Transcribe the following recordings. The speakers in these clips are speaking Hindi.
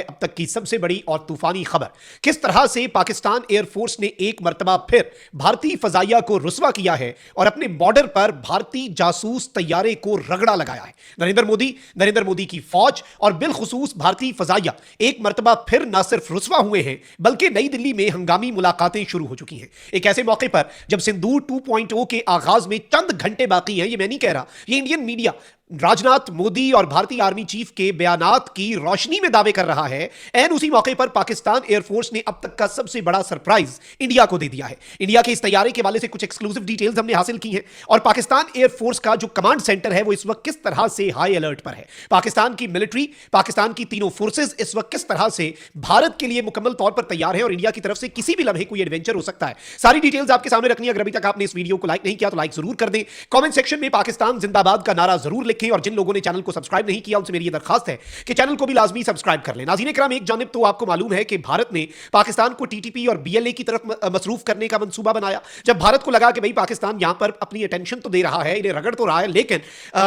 अब तक की सबसे बड़ी और तूफानी खबर, किस तरह से पाकिस्तान एयरफोर्स ने एक मर्तबा फिर भारतीय फजाइया को रुस्वा किया है और अपने बॉर्डर पर भारतीय जासूस तैयारे को रगड़ा लगाया है। नरेंद्र मोदी की फौज और बिलखुसूस भारतीय फजाइया एक मर्तबा फिर न सिर्फ रुस्वा हुए हैं बल्कि नई दिल्ली में हंगामी मुलाकातें शुरू हो चुकी हैं। एक ऐसे मौके पर जब सिंदूर 2.0 के आगाज में चंद घंटे बाकी हैं, ये मैं नहीं कह रहा, ये इंडियन मीडिया राजनाथ, मोदी और भारतीय आर्मी चीफ के बयानात की रोशनी में दावे कर रहा है, एन उसी मौके पर पाकिस्तान एयरफोर्स ने अब तक का सबसे बड़ा सरप्राइज इंडिया को दे दिया है। इंडिया के इस तैयारी के वाले से कुछ एक्सक्लूसिव डिटेल्स हमने हासिल की हैं और पाकिस्तान एयरफोर्स का जो कमांड सेंटर है वो इस वक्त किस तरह से हाई अलर्ट पर है। पाकिस्तान की मिलिट्री, पाकिस्तान की तीनों फोर्सेज इस वक्त किस तरह से भारत के लिए मुकम्मल तौर पर तैयार है और इंडिया की तरफ से किसी भी लम्हे कोई एडवेंचर हो सकता है। सारी डिटेल्स आपके सामने रखनी है। अगर अभी तक आपने इस वीडियो को लाइक नहीं किया तो लाइक जरूर कर दें। कमेंट सेक्शन में पाकिस्तान जिंदाबाद का नारा जरूर लिखें और जिन लोगों ने चैनल को सब्सक्राइब नहीं किया उनसे मेरी यह दरखास्त है कि चैनल को भी लाजमी सब्सक्राइब कर लें। नाज़रीन इकराम, एक जानिब तो आपको मालूम है कि भारत ने पाकिस्तान को टीटीपी और बीएलए की तरफ मसरूफ करने का मंसूबा बनाया। जब भारत को लगा कि भाई पाकिस्तान यहां पर अपनी अटेंशन तो दे रहा है, इन्हें रगड़ तो रहा है, लेकिन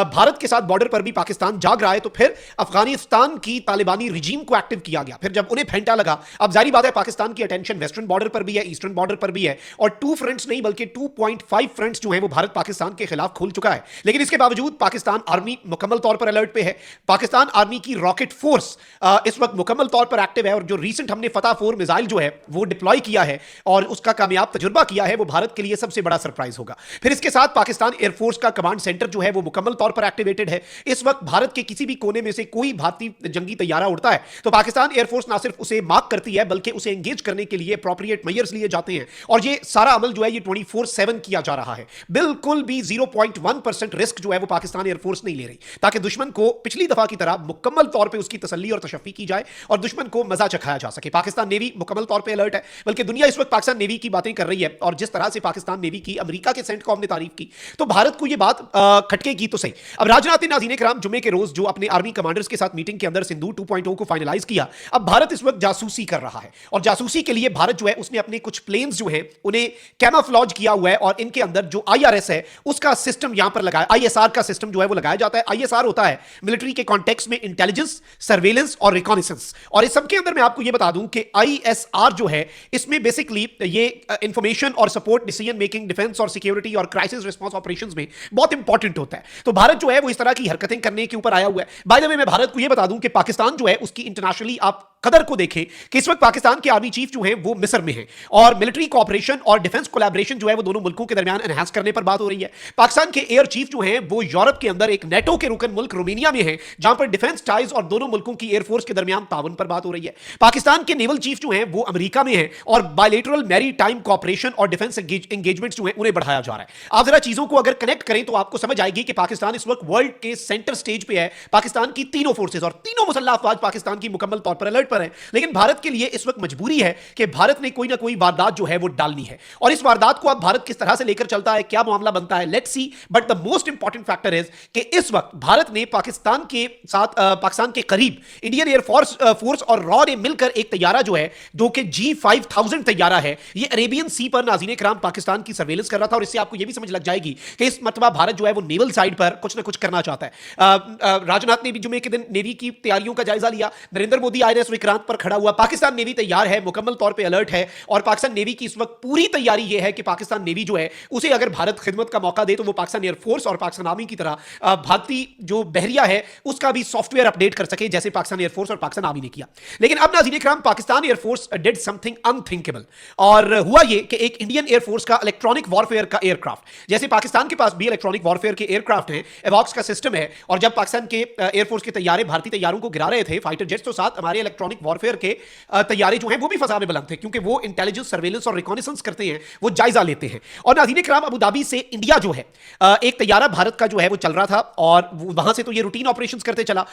भारत के साथ बॉर्डर पर भी पाकिस्तान जाग रहा है, तो फिर अफगानिस्तान की तालिबानी रिजीम को एक्टिव किया गया। फिर जब उन्हें फेंटा लगा, अब जारी बात है पाकिस्तान की अटेंशन वेस्टर्न बॉर्डर पर भी है, ईस्टर्न बॉर्डर पर भी है और 2 फ्रंट्स नहीं बल्कि 2.5 फ्रंट्स जो हैं वो भारत पाकिस्तान के खिलाफ खुल चुका है। लेकिन इसके बावजूद पाकिस्तान आर्मी मुकम्मल तौर पर अलर्ट पे है। पाकिस्तान आर्मी की रॉकेट फोर्स इस वक्त मुकम्मल तौर पर एक्टिव है और जो रीसेंट हमने फतह 4 मिसाइल जो है वो डिप्लॉय किया है और उसका कामयाब तजुर्बा किया है, वो भारत के लिए सबसे बड़ा सरप्राइज होगा। फिर इसके साथ पाकिस्तान एयरफोर्स का कमांड सेंटर जो है वो मुकम्मल तौर पर एक्टिवेटेड है। इस वक्त भारत के किसी भी कोने में से कोई भारतीय जंगी तैयारा उड़ता है तो पाकिस्तान एयरफोर्स ना सिर्फ उसे मार्क करती है बल्कि उसे एंगेज करने के लिए अप्रोप्रिएट मेजर्स लिए जाते हैं और ये सारा अमल जो है ये 24/7 किया जा रहा है। बिल्कुल भी 0.1% रिस्क जो है वो पाकिस्तान एयरफोर्स नहीं ले रही, ताकि दुश्मन को पिछली दफा की तरह मुकम्मल तौर पे उसकी तसल्ली और तशफ़ी की जाए और दुश्मन को मजा चखाया जा सके। पाकिस्तान नेवी मुकम्मल तौर पे अलर्ट है, बल्कि दुनिया इस वक्त पाकिस्तान नेवी की बातें कर रही है और जिस तरह से पाकिस्तान नेवी की अमेरिका के सेंट कॉम ने तारीफ की तो भारत को यह बात खटकेगी तो सही। अब राजनाथ ने नाज़रीन कराम जुमे के रोज जो अपने आर्मी कमांडर्स के साथ मीटिंग के अंदर सिंदूर 2.0 को फाइनलाइज किया, अब भारत इस वक्त जासूसी कर रहा है और जासूसी के लिए भारत जो है उसने अपने कुछ प्लेन्स जो है उन्हें कैमोफ्लेज किया हुआ है और इनके अंदर जो आईआरएस है उसका सिस्टम यहां पर लगाया, आईएसआर का सिस्टम जो है वो लगाया जाता है। आईएसआर होता है मिलिट्री के कॉन्टेक्स्ट में इंटेलिजेंस, सर्वेलेंस और रिकॉनिसेंस, और इस सब के अंदर मैं आपको यह बता दूं कि आईएसआर जो है इसमें बेसिकली ये इंफॉर्मेशन और सपोर्ट डिसीजन मेकिंग, डिफेंस और सिक्योरिटी और क्राइसिस रिस्पांस ऑपरेशंस में बहुत इंपॉर्टेंट होता है। तो भारत जो है वो इस तरह की हरकतें करने के ऊपर आया हुआ है। बाय द वे मैं भारत को यह बता दूं कि पाकिस्तान जो है उसकी इंटरनेशनली आप कदर को देखें कि इस वक्त पाकिस्तान के आर्मी चीफ जो है वो मिस्र में है और मिलिट्री कोऑपरेशन और डिफेंस कोलैबोरेशन जो है वो दोनों मुल्कों के दरमियान एनहांस करने पर बात हो रही है। पाकिस्तान के एयर चीफ जो है वो यूरोप के अंदर एक नेटो के रुकन मुल्क रोमानिया में है जहां पर डिफेंस टाइज और दोनों मुल्कों की एयरफोर्स के दरमियान ताउन पर बात हो रही है। पाकिस्तान के नेवल चीफ जो है वो अमेरिका में है और बायलेटरल मैरी टाइम कोऑपरेशन और डिफेंस एंगेजमेंट्स जो है उन्हें बढ़ाया जा रहा है। आप जरा चीजों को अगर कनेक्ट करें तो आपको समझ आएगी कि पाकिस्तान इस वक्त वर्ल्ड के सेंटर स्टेज पे है। पाकिस्तान की तीनों फोर्सेज और तीनों मुसल्लह अफवाज पाकिस्तान की मुकम्मल तौर पर अलर्ट पर है, लेकिन भारत के लिए इस वक्त मजबूरी है कि भारत ने कोई ना कोई वारदात जो है वो डालनी है और इस वारदात को अब भारत किस तरह से लेकर चलता है, क्या मामला बनता है, let's see. But the most important factor is कि इस वक्त भारत ने पाकिस्तान के साथ पाकिस्तान के करीब इंडियन एयरफोर्स और रॉ ने मिलकर एक तैयारा जो है जो कि G5000 तैयारा है, ये अरेबियन सी पर नाज़रीन कराम पाकिस्तान की सर्वेलेंस कर रहा था और इससे आपको यह भी समझ लग जाएगी कि इस मतबा भारत जो है वो नेवल साइड पर कुछ ना कुछ करना चाहता है। राजनाथ ने भी जुमे के दिन नेवी की तैयारियों का जायजा लिया। नरेंद्र मोदी आईएनएस विक्रांत पर खड़ा हुआ। पाकिस्तान नेवी तैयार है, मुकम्मल तौर पर अलर्ट है और पाकिस्तान नेवी की इस वक्त पूरी तैयारी यह है कि पाकिस्तान नेवी जो है उसे अगर भारत खिदमत का मौका दे तो वो पाकिस्तान एयरफोर्स और पाकिस्तान आर्मी की तरह भारतीय जो बहरिया है उसका भी सॉफ्टवेयर अपडेट कर सके जैसे पाकिस्तान एयरफोर्स और पाकिस्तान आर्मी ने किया। लेकिन अब नाज़रीन इकराम Pakistan air force did something unthinkable और हुआ यह कि एक इंडियन एयरफोर्स का इलेक्ट्रॉनिक वॉरफेयर का एयरक्राफ्ट, जैसे पाकिस्तान के पास भी इलेक्ट्रॉनिक वॉरफेयर के एयरक्राफ्ट हैं, एवॉक्स का सिस्टम है और जब पाकिस्तान के एयरफोर्स के तैयारे भारतीय तैयारों को गिरा रहे थे फाइटर जेट्स, तो साथ हमारे इलेक्ट्रॉनिक वॉरफेयर के तैयारे जो हैं वो भी फसा में बुलंद थे क्योंकि वो इंटेलिजेंस, सर्वेलेंस और रिकॉनिसेंस करते हैं, वो जायजा लेते हैं। और नाज़रीन इकराम अबू धाबी से इंडिया जो है एक तैयारा भारत का जो है वो चल रहा था और वहां से तो ये रूटीन ऑपरेशंस करते चला।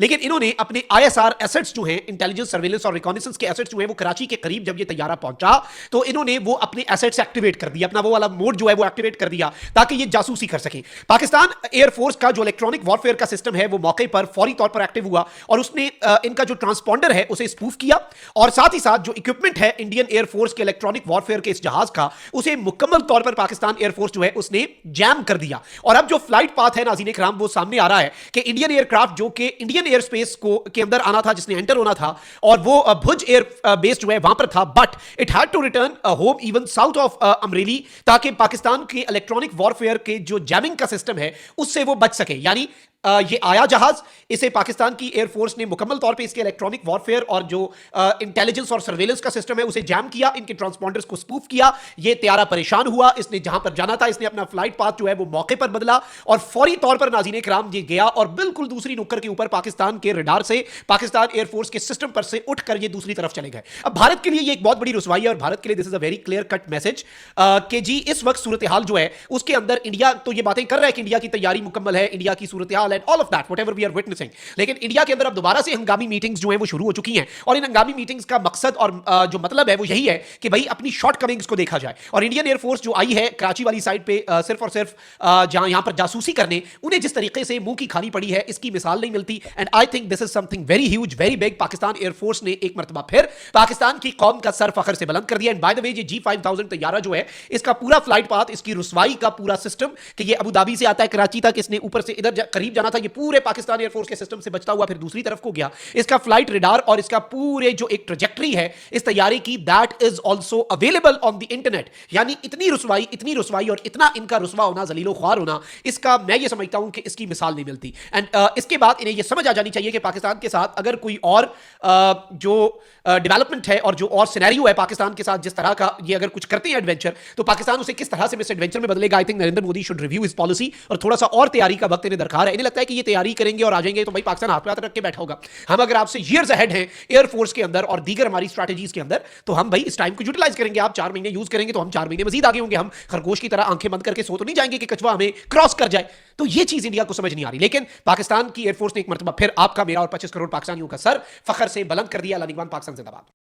लेकिन इन्होंने अपने आईएसआर एसेट्स जो हैं, इंटेलिजेंस सर्वेलेंस और रिकॉनिसेंस के एसेट्स जो हैं, वो कराची के करीब जब ये तैयारा पहुंचा तो इन्होंने वो अपने एसेट्स एक्टिवेट कर दिया, अपना वो वाला मोड जो है वो एक्टिवेट कर दिया ताकि ये जासूसी कर सके। पाकिस्तान एयरफोर्स का जो इलेक्ट्रॉनिक वॉरफेयर का सिस्टम है वो मौके पर फौरी तौर पर एक्टिव हुआ और उसने इनका जो ट्रांसपॉन्डर है उसे स्पूफ किया और साथ ही साथ जो इक्विपमेंट है इंडियन एयरफोर्स के इलेक्ट्रॉनिक वॉरफेयर के इस जहाज का, उसे मुकम्मल तौर पर पाकिस्तान एयरफोर्स जो है उसने जैम कर दिया। और अब जो फ्लाइट पाथ है नाज़रीन इकराम, वो सामने आ रहा है कि इंडियन एयरक्राफ्ट जो कि इंडियन एयर स्पेस को के अंदर आना था, जिसने एंटर होना था, और वो भुज एयर बेस जो है वहां पर था, but it had to return home even south of Amreli, ताकि पाकिस्तान के इलेक्ट्रॉनिक वॉरफेयर के जो जैमिंग का सिस्टम है उससे वो बच सके। यानी ये आया जहाज, इसे पाकिस्तान की एयरफोर्स ने मुकम्मल तौर पे इसके इलेक्ट्रॉनिक वॉरफेयर और जो इंटेलिजेंस और सर्वेलेंस का सिस्टम है उसे जैम किया, इनके ट्रांसपॉन्डर्स को स्पूफ किया। ये त्यारा परेशान हुआ, इसने जहां पर जाना था इसने अपना फ्लाइट पाथ जो है वो मौके पर बदला और फौरी तौर पर नाज़रीन इकराम ये गया और बिल्कुल दूसरी नुक्कर के ऊपर पाकिस्तान के रडार से, पाकिस्तान एयरफोर्स के सिस्टम पर से उठकर ये दूसरी तरफ चले गए। अब भारत के लिए ये एक बहुत बड़ी रुसवाई है और भारत के लिए this is a very clear cut message कि जी इस वक्त सूरत हाल जो है उसके अंदर इंडिया तो ये बातें कर रहा है कि इंडिया की तैयारी मुकम्मल है, इंडिया की सूरत हाल and all of that whatever we are witnessing, लेकिन इंडिया के अंदर अब दोबारा से हंगामी मीटिंग्स जो हैं वो शुरू हो चुकी हैं और इन हंगामी मीटिंग्स का मकसद और जो मतलब है वो यही है कि भाई अपनी शॉर्ट कमिंग्स को देखा जाए। और इंडियन एयरफोर्स जो आई है कराची वाली साइड पे सिर्फ और सिर्फ जहां यहां पर जासूसी करने, उन्हें जिस तरीके से मुंह की खानी पड़ी है इसकी मिसाल नहीं मिलती। And I think this is something very huge, very big. Pakistan air force ने एक मरतबा फिर पाकिस्तान की कौम का सर फखर से बुलंद कर दिया। एंड बाय द वे ये G5000 तैयारा जो है इसका पूरा फ्लाइट पाथ, इसकी रुसवाई का पूरा सिस्टम कि ये अबू धाबी से आता है कराची तक, इसने ऊपर से इधर करीब जाना था, ये पूरे पाकिस्तान एयरफोर्स के सिस्टम से बचता हुआ फिर दूसरी तरफ को गया। इसका फ्लाइट रडार और इसका पूरे जो एक ट्रैजेक्टरी है इस तैयारी की, that is also available on the internet. यानी इतनी रुसवाई और इतना इनका रुसवा होना, जलीलो ख्वार होना, इसका मैं ये समझता हूं कि इसकी मिसाल नहीं मिलती। एंड इसके बाद इन्हें ये समझ आ जानी चाहिए कि पाकिस्तान के साथ अगर कोई और जो डेवलपमेंट है और जो और सिनेरियो है पाकिस्तान के साथ, जिस तरह का ये अगर कुछ करते हैं एडवेंचर, तो पाकिस्तान उसे किस तरह से मिस एडवेंचर में बदलेगा। I think Narendra Modi should review his policy और थोड़ा सा और तैयारी का वक्त इन्हें दरकार है। इन्हें लगता है कि ये तैयारी करेंगे और आ जाएंगे तो भाई पाकिस्तान हाथ पे हाथ रख के बैठा होगा। हम अगर आपसे ईयर्स अहेड हैं एयरफोर्स के अंदर और दीगर हमारी स्ट्रैटेजीज के अंदर, तो हम भाई इस टाइम को यूटिलाइज करेंगे। आप 4 महीने यूज करेंगे तो हम 4 महीने मजीद आगे होंगे। हम खरगोश की तरह आंखें बंद करके सो तो नहीं जाएंगे कि कछुआ हमें क्रॉस कर जाए। तो ये चीज इंडिया को समझ नहीं आ रही। लेकिन पाकिस्तान की एयरफोर्स ने एक मरतबा फिर आपका, मेरा और 25 करोड़ पाकिस्तानियों का सर फखर से बुलंद कर दिया। अल्लाह निगहबान, पाकिस्तान जिंदाबाद।